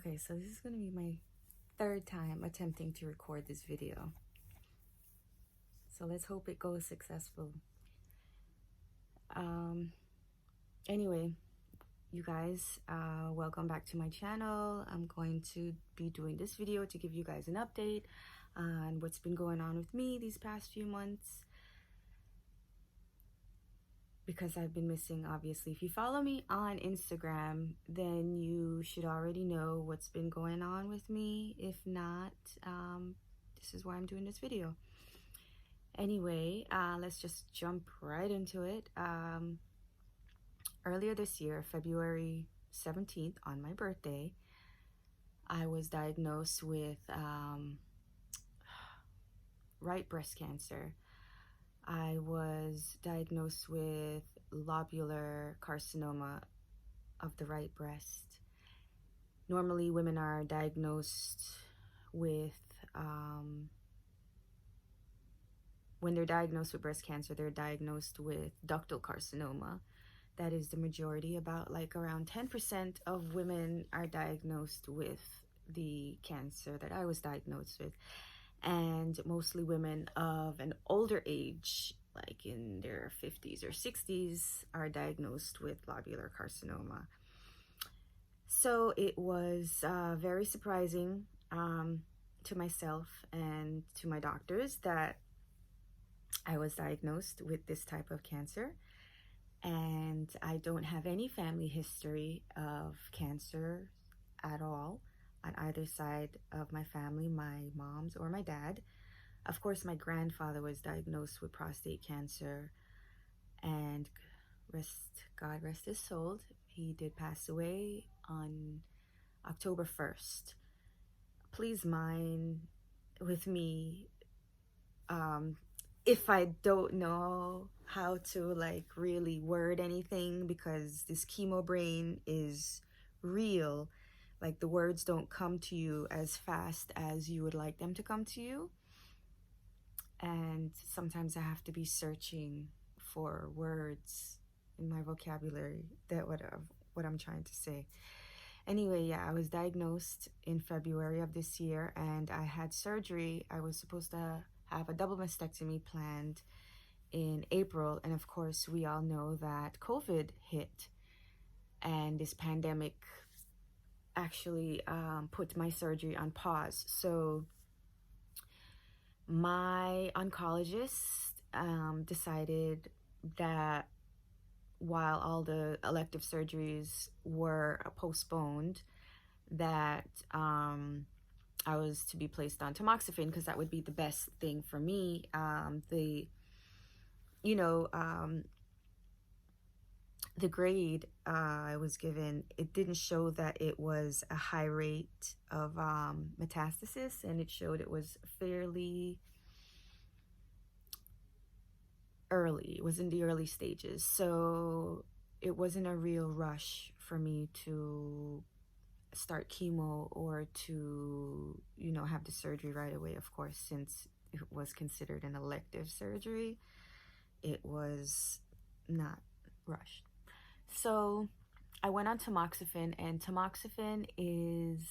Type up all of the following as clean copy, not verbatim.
Okay, so this is going to be my third time attempting to record this video. So let's hope it goes successful. Anyway, you guys, welcome back to my channel. I'm going to be doing this video to give you guys an update on what's been going on with me these past few months, because I've been missing, obviously. If you follow me on Instagram, then you should already know what's been going on with me. If not, this is why I'm doing this video. Anyway, let's just jump right into it. Earlier this year, February 17th, on my birthday, I was diagnosed with right breast cancer. I was diagnosed with lobular carcinoma of the right breast. Normally, women are diagnosed with, when they're diagnosed with breast cancer, they're diagnosed with ductal carcinoma. That is the majority. About like around 10% of women are diagnosed with the cancer that I was diagnosed with. And mostly women of an older age, like in their 50s or 60s, are diagnosed with lobular carcinoma. So it was very surprising to myself and to my doctors that I was diagnosed with this type of cancer. And I don't have any family history of cancer at all on either side of my family, my mom's or my dad. Of course, my grandfather was diagnosed with prostate cancer, and God rest his soul, he did pass away on October 1st. Please mind with me if I don't know how to like really word anything, because this chemo brain is real. Like, the words don't come to you as fast as you would like them to come to you. And sometimes I have to be searching for words in my vocabulary that what I'm trying to say. Anyway, yeah, I was diagnosed in February of this year, and I had surgery. I was supposed to have a double mastectomy planned in April, and of course we all know that COVID hit, and this pandemic actually put my surgery on pause. So my oncologist decided that while all the elective surgeries were postponed, that I was to be placed on tamoxifen, because that would be the best thing for me. The grade I was given, it didn't show that it was a high rate of metastasis, and it showed it was fairly early. It was in the early stages, so it wasn't a real rush for me to start chemo or to, have the surgery right away. Of course, since it was considered an elective surgery, it was not rushed. So I went on tamoxifen, and tamoxifen is,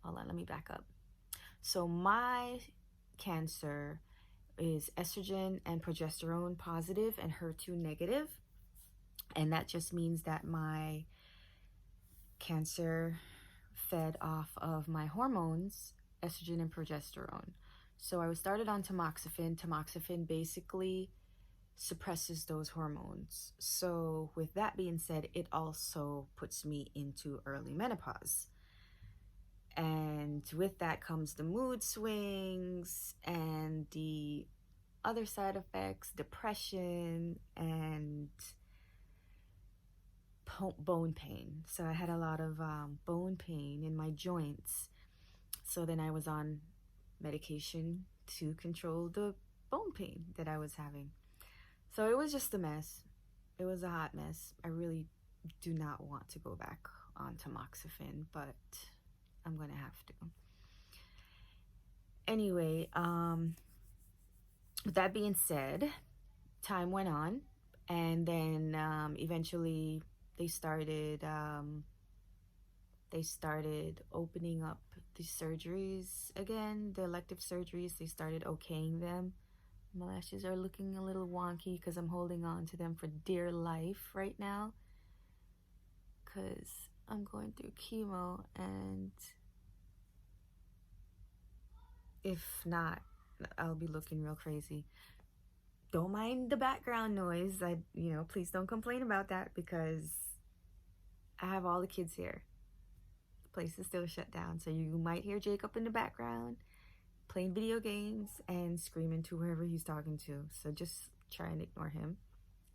hold on, let me back up. So my cancer is estrogen and progesterone positive and HER2 negative. And that just means that my cancer fed off of my hormones, estrogen and progesterone. So I was started on tamoxifen. Tamoxifen basically suppresses those hormones. So with that being said, it also puts me into early menopause. And with that comes the mood swings and the other side effects, depression and bone pain. So I had a lot of bone pain in my joints. So then I was on medication to control the bone pain that I was having. So it was just a mess. It was a hot mess. I really do not want to go back on tamoxifen, but I'm gonna have to. Anyway, with that being said, time went on, and then eventually they started they started opening up the surgeries again, the elective surgeries. They started okaying them. My lashes are looking a little wonky because I'm holding on to them for dear life right now, because I'm going through chemo, and if not, I'll be looking real crazy. Don't mind the background noise. Please don't complain about that, because I have all the kids here. The place is still shut down, so you might hear Jacob in the background playing video games and screaming to whoever he's talking to. So just try and ignore him,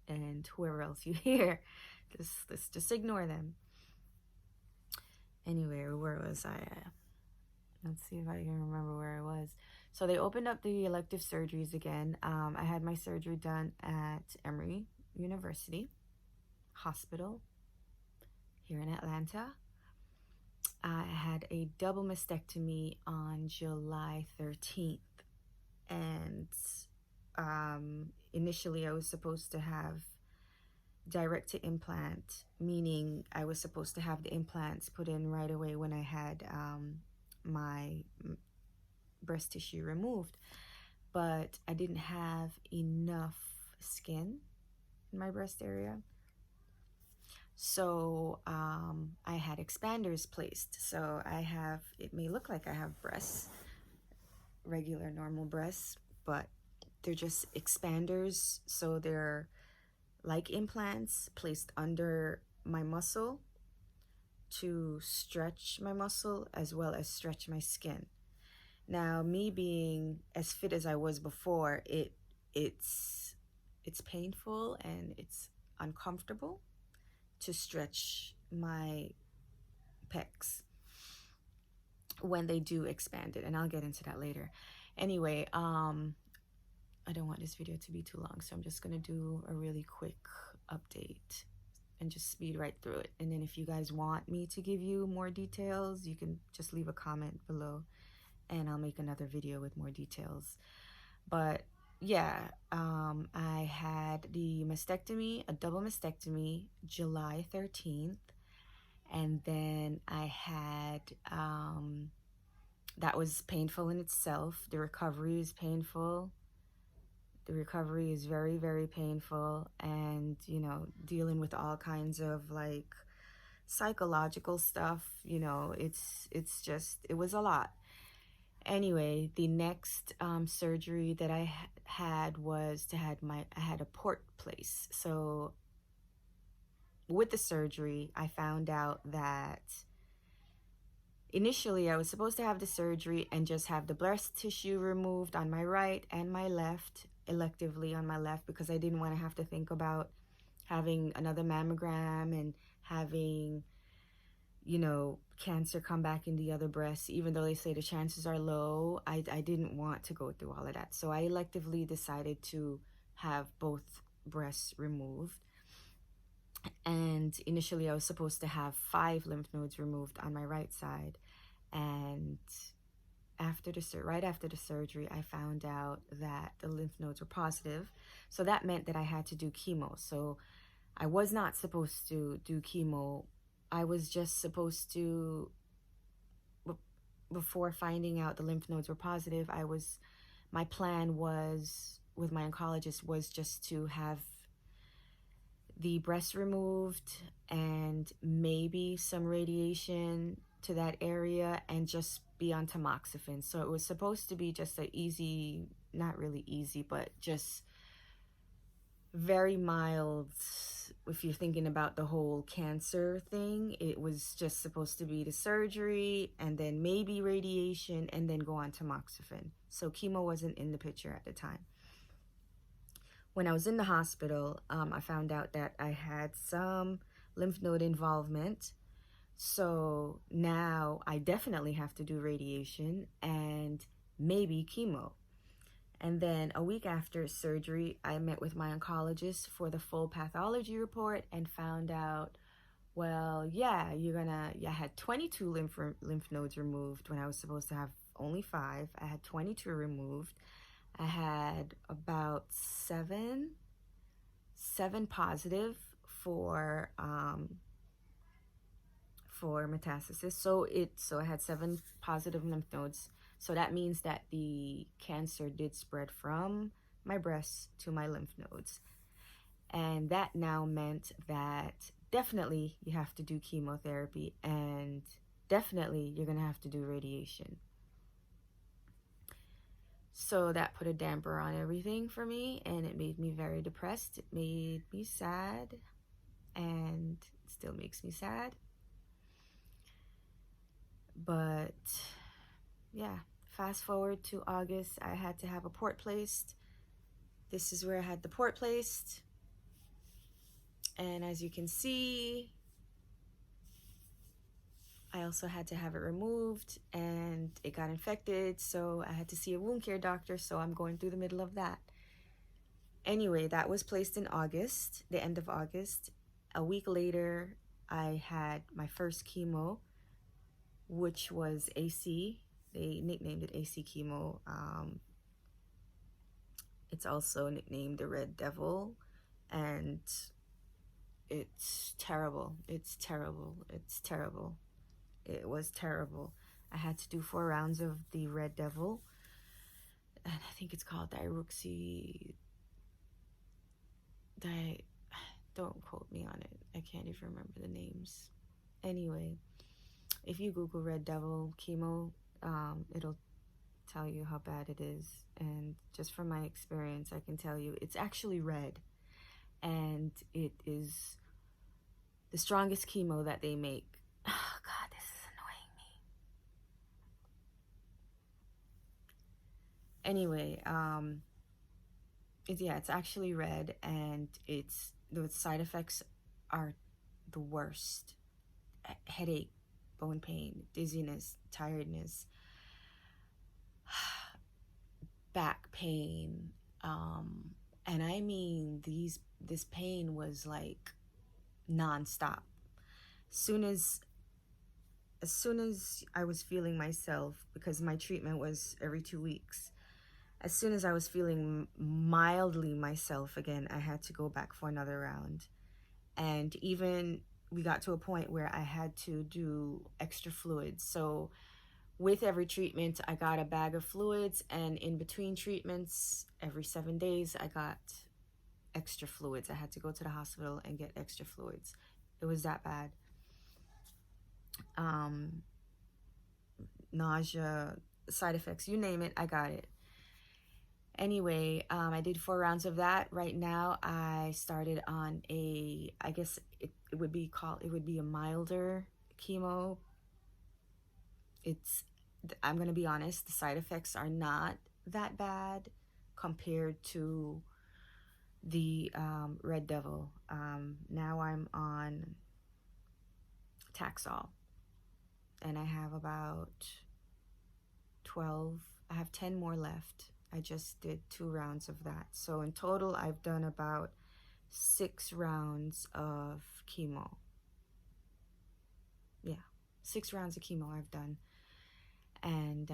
and whoever else you hear, just ignore them. Anyway, where was I at? Let's see if I can remember where I was. So they opened up the elective surgeries again. I had my surgery done at Emory University Hospital here in Atlanta. I had a double mastectomy on July 13th. And initially I was supposed to have direct to implant, meaning I was supposed to have the implants put in right away when I had my breast tissue removed, but I didn't have enough skin in my breast area. So I had expanders placed. So it may look like I have breasts, regular normal breasts, but they're just expanders. So they're like implants placed under my muscle to stretch my muscle as well as stretch my skin. Now, me being as fit as I was before, it's painful and it's uncomfortable to stretch my pecs when they do expand it, and I'll get into that later. Anyway, I don't want this video to be too long, so I'm just gonna do a really quick update and just speed right through it. And then if you guys want me to give you more details, you can just leave a comment below and I'll make another video with more details. But yeah, I had the mastectomy, a double mastectomy, July 13th. And then I had, that was painful in itself. The recovery is painful. The recovery is very, very painful. And, dealing with all kinds of like psychological stuff, it was a lot. Anyway, the next surgery that I had was I had a port place. So with the surgery, I found out that initially I was supposed to have the surgery and just have the breast tissue removed on my right and my left, electively on my left, because I didn't want to have to think about having another mammogram and having cancer come back in the other breast. Even though they say the chances are low, I didn't want to go through all of that. So I electively decided to have both breasts removed. And initially I was supposed to have 5 lymph nodes removed on my right side. And right after the surgery, I found out that the lymph nodes were positive. So that meant that I had to do chemo. So I was not supposed to do chemo. I was just supposed to, before finding out the lymph nodes were positive, my plan was, with my oncologist, was just to have the breast removed and maybe some radiation to that area and just be on tamoxifen. So it was supposed to be just not really easy, but just very mild. If you're thinking about the whole cancer thing, it was just supposed to be the surgery and then maybe radiation and then go on tamoxifen. So chemo wasn't in the picture at the time. When I was in the hospital, I found out that I had some lymph node involvement. So now I definitely have to do radiation and maybe chemo. And then a week after surgery, I met with my oncologist for the full pathology report and found out, well, yeah, I had 22 lymph nodes removed when I was supposed to have only 5. I had 22 removed. I had about 7 positive for for metastasis. So I had 7 positive lymph nodes. So that means that the cancer did spread from my breast to my lymph nodes. And that now meant that definitely you have to do chemotherapy, and definitely you're going to have to do radiation. So that put a damper on everything for me, and it made me very depressed. It made me sad, and it still makes me sad. But yeah, fast forward to August, I had to have a port placed. This is where I had the port placed. And as you can see, I also had to have it removed, and it got infected, so I had to see a wound care doctor, so I'm going through the middle of that. Anyway, that was placed in August, the end of August. A week later, I had my first chemo, which was AC. They nicknamed it AC chemo. It's also nicknamed the Red Devil, and it's terrible. It's terrible. It's terrible. It was terrible. I had to do 4 rounds of the Red Devil, and I think it's called don't quote me on it. I can't even remember the names. Anyway, if you Google Red Devil chemo, it'll tell you how bad it is. And just from my experience, I can tell you it's actually red, and it is the strongest chemo that they make. Oh God, this is annoying me. Anyway, it's actually red, and the side effects are the worst. Headache, bone pain, dizziness, tiredness, back pain, and I mean this pain was like nonstop. As soon as I was feeling myself, because my treatment was every 2 weeks, as soon as I was feeling mildly myself again, I had to go back for another round. And even we got to a point where I had to do extra fluids. So with every treatment, I got a bag of fluids, and in between treatments, every 7 days, I got extra fluids. I had to go to the hospital and get extra fluids. It was that bad. Nausea, side effects, you name it, I got it. Anyway, I did 4 rounds of that. Right now, I started on I guess it would be a milder chemo. I'm going to be honest, the side effects are not that bad compared to the Red Devil. Now I'm on Taxol, and I have about 10 more left. I just did 2 rounds of that. So in total, I've done about 6 rounds of chemo. Yeah, 6 rounds of chemo I've done. And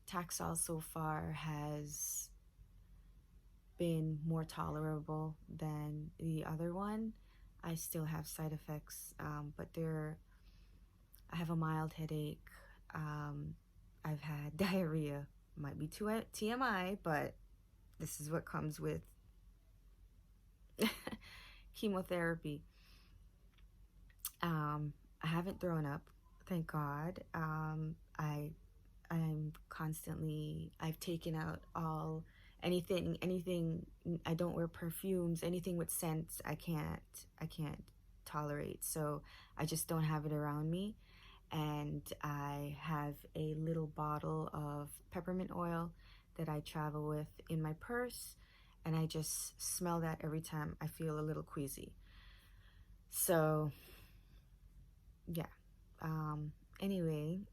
Taxol so far has been more tolerable than the other one. I still have side effects, but I have a mild headache. I've had diarrhea. Might be too TMI, but this is what comes with chemotherapy. I haven't thrown up, thank God. I've taken out anything. I don't wear perfumes. Anything with scents, I can't tolerate. So I just don't have it around me. And I have a little bottle of peppermint oil that I travel with in my purse, and I just smell that every time I feel a little queasy. So yeah. Anyway,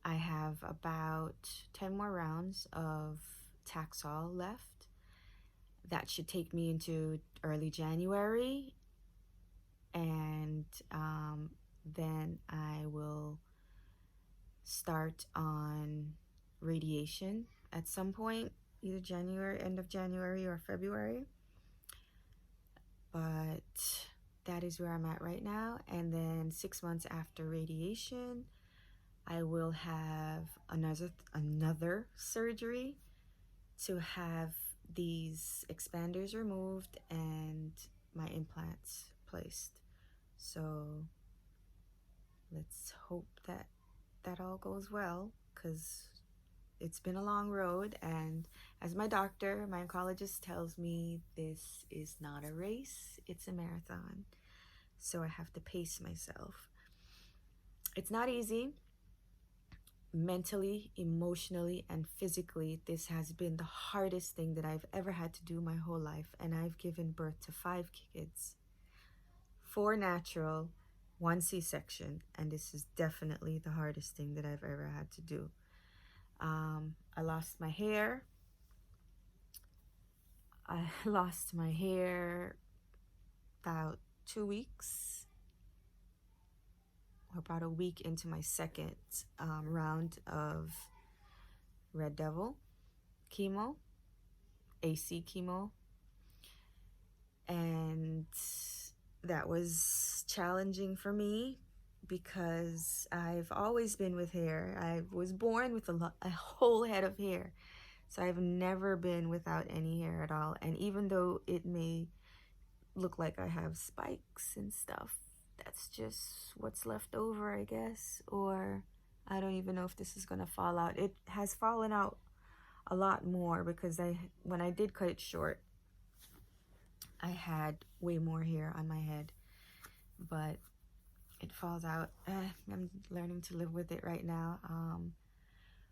I have about 10 more rounds of Taxol left. That should take me into early January, and then I will start on radiation at some point, either end of January or February. But but that is where I'm at right now. And then 6 months after radiation, I will have another surgery to have these expanders removed and my implants placed. So let's hope that that all goes well, because it's been a long road, and as my doctor, my oncologist tells me, this is not a race, it's a marathon. So I have to pace myself. It's not easy. Mentally, emotionally, and physically, this has been the hardest thing that I've ever had to do my whole life. And I've given birth to 5 kids, 4 natural, 1 C-section, and this is definitely the hardest thing that I've ever had to do. I lost my hair. I lost my hair about 2 weeks, or about a week into my second round of Red Devil chemo, AC chemo, and that was challenging for me because I've always been with hair. I was born with a whole head of hair, so I've never been without any hair at all. And even though it may look like I have spikes and stuff, that's just what's left over, I guess. Or I don't even know if this is gonna fall out. It has fallen out a lot more because when I did cut it short, I had way more hair on my head, but it falls out. I'm learning to live with it right now.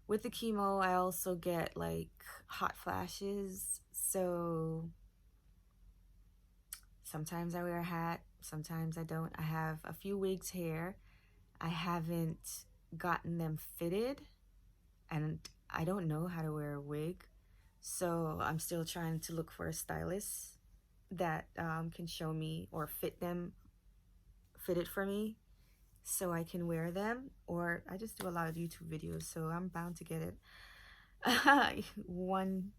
With the chemo, I also get like hot flashes, so sometimes I wear a hat, sometimes I don't. I have a few wigs here. I haven't gotten them fitted, and I don't know how to wear a wig, so I'm still trying to look for a stylist that can show me or fit it for me so I can wear them. Or I just do a lot of YouTube videos, so I'm bound to get it. one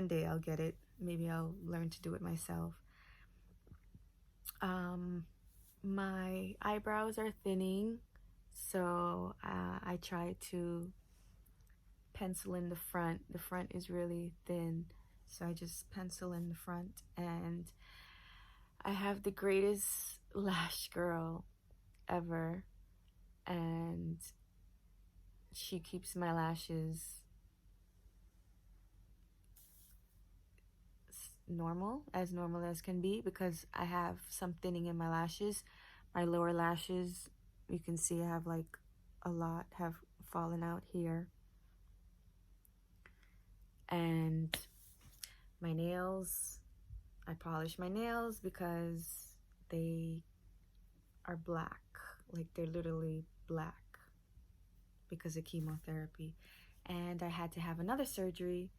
day I'll get it. Maybe I'll learn to do it myself. My eyebrows are thinning, so I try to pencil in the front. The front is really thin, so I just pencil in the front. And I have the greatest lash girl ever, and she keeps my lashes normal as can be, because I have some thinning in my lashes. My lower lashes, you can see I have like a lot have fallen out here. And my nails, I polish my nails because they are black, like they're literally black because of chemotherapy. And I had to have another surgery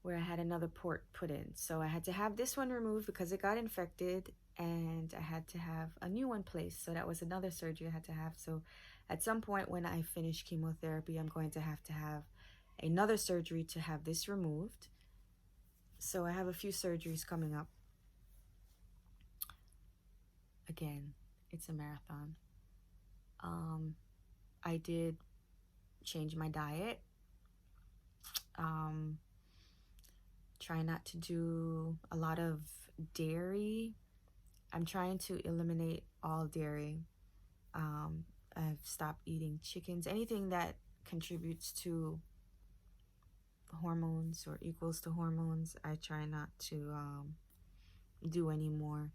where I had another port put in. So I had to have this one removed because it got infected, and I had to have a new one placed. So that was another surgery I had to have. So at some point when I finish chemotherapy, I'm going to have another surgery to have this removed. So I have a few surgeries coming up. Again, it's a marathon. I did change my diet. Try not to do a lot of dairy. I'm trying to eliminate all dairy. I've stopped eating chickens. Anything that contributes to hormones or equals to hormones, I try not to do anymore.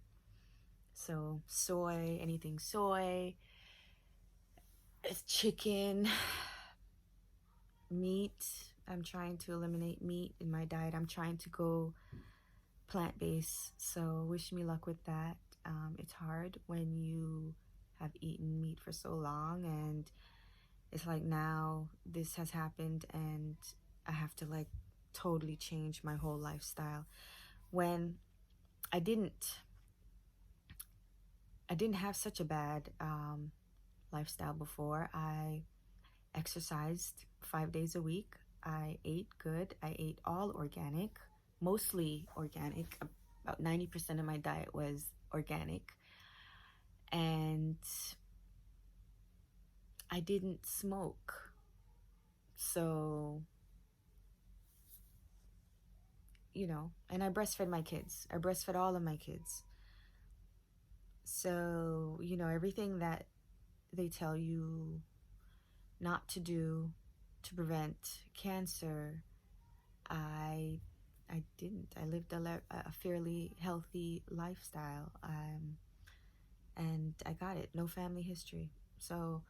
So soy, anything soy, chicken, meat. I'm trying to eliminate meat in my diet. I'm trying to go plant-based, so wish me luck with that. It's hard when you have eaten meat for so long, and it's like now this has happened and I have to like totally change my whole lifestyle. When I didn't have such a bad lifestyle before. I exercised 5 days a week. I ate good. I ate all organic, mostly organic. About 90% of my diet was organic. And I didn't smoke. So, and I breastfed my kids. I breastfed all of my kids. So, everything that they tell you not to do to prevent cancer, I didn't. I lived a fairly healthy lifestyle, and I got it. No family history. So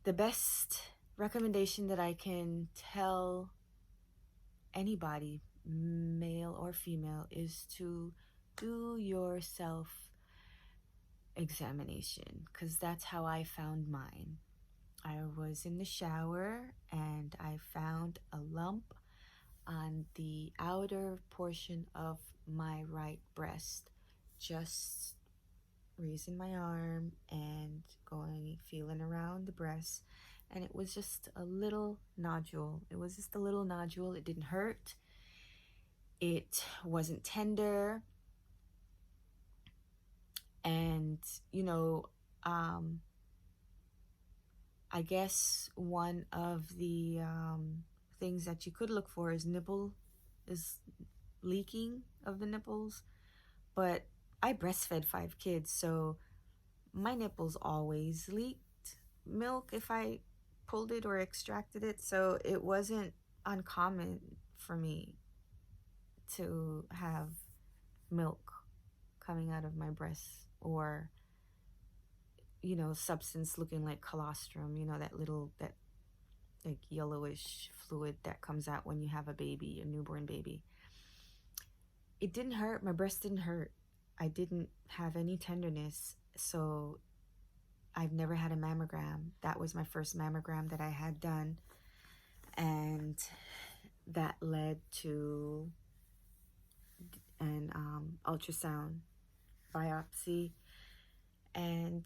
the best recommendation that I can tell anybody, male or female, is to do your self examination, because that's how I found mine. I was in the shower and I found a lump on the outer portion of my right breast. Just raising my arm and feeling around the breast, and it was just a little nodule. It was just a little nodule. It didn't hurt. It wasn't tender. And, I guess one of the things that you could look for is leaking of the nipples. But I breastfed 5 kids, so my nipples always leaked milk if I pulled it or extracted it. So it wasn't uncommon for me to have milk coming out of my breasts, or substance looking like colostrum, that like yellowish fluid that comes out when you have a newborn baby. It didn't hurt. My breast didn't hurt. I didn't have any tenderness. So I've never had a mammogram. That was my first mammogram that I had done, and that led to an ultrasound biopsy, and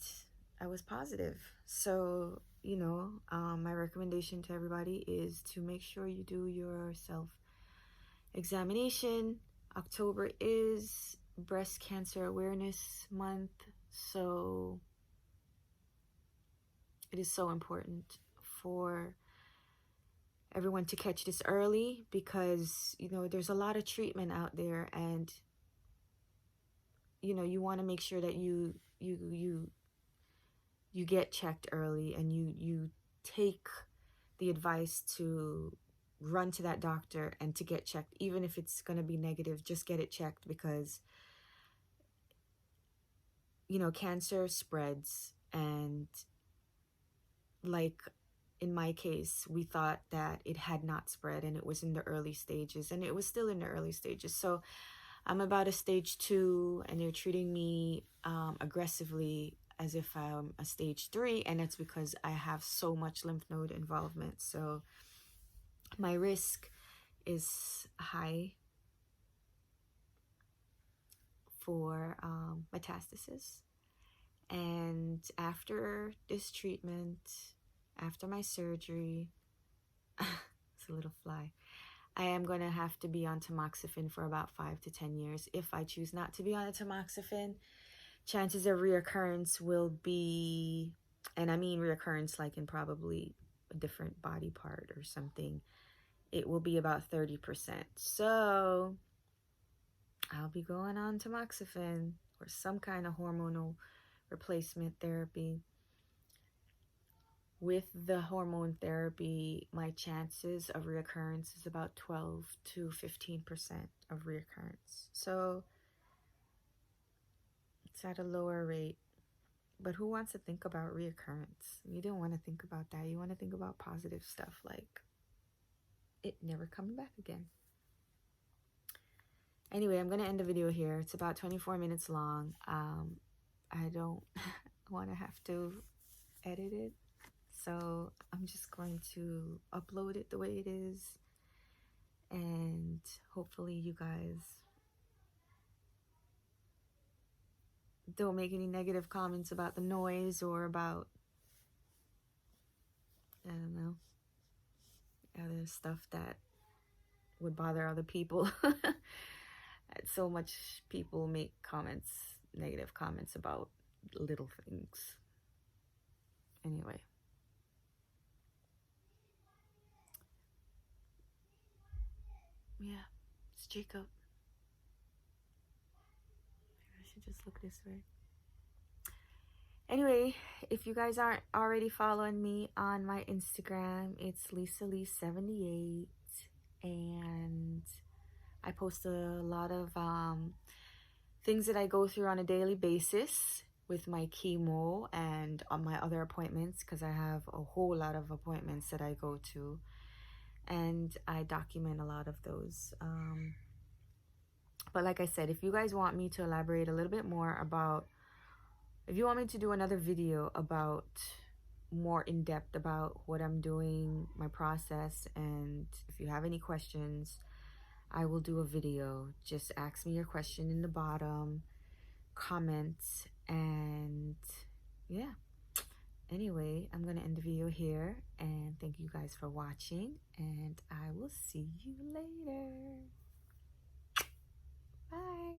I was positive. So, my recommendation to everybody is to make sure you do your self examination. October is Breast Cancer Awareness Month, so it is so important for everyone to catch this early, because there's a lot of treatment out there, and you want to make sure that you get checked early, and you take the advice to run to that doctor and to get checked. Even if it's going to be negative, just get it checked, because cancer spreads. And like in my case, we thought that it had not spread and it was in the early stages, and it was still in the early stages. So I'm about a stage 2, and they're treating me aggressively as if I'm a stage 3, and it's because I have so much lymph node involvement. So my risk is high for metastasis. And after this treatment, after my surgery, it's a little fly, I am going to have to be on tamoxifen for about 5 to 10 years. If I choose not to be on a tamoxifen, chances of reoccurrence will be, and I mean reoccurrence like in probably a different body part or something, it will be about 30%. So I'll be going on tamoxifen or some kind of hormonal replacement therapy. With the hormone therapy, my chances of reoccurrence is about 12 to 15% of reoccurrence. So it's at a lower rate. But who wants to think about reoccurrence? You don't want to think about that. You want to think about positive stuff, like it never coming back again. Anyway, I'm going to end the video here. It's about 24 minutes long. I don't want to have to edit it, so I'm just going to upload it the way it is, and hopefully you guys don't make any negative comments about the noise or about, I don't know, other stuff that would bother other people. So much people make comments negative comments about little things. Anyway. Yeah, it's Jacob. Maybe I should just look this way. Anyway, if you guys aren't already following me on my Instagram, it's LisaLee78, and I post a lot of things that I go through on a daily basis with my chemo and on my other appointments, because I have a whole lot of appointments that I go to, and I document a lot of those. But like I said, if you guys want me to elaborate a little bit more about, if you want me to do another video about more in depth about what I'm doing, my process, and if you have any questions, I will do a video. Just ask me your question in the bottom, comment, and yeah. Anyway, I'm gonna end the video here, and thank you guys for watching, and I will see you later. Bye.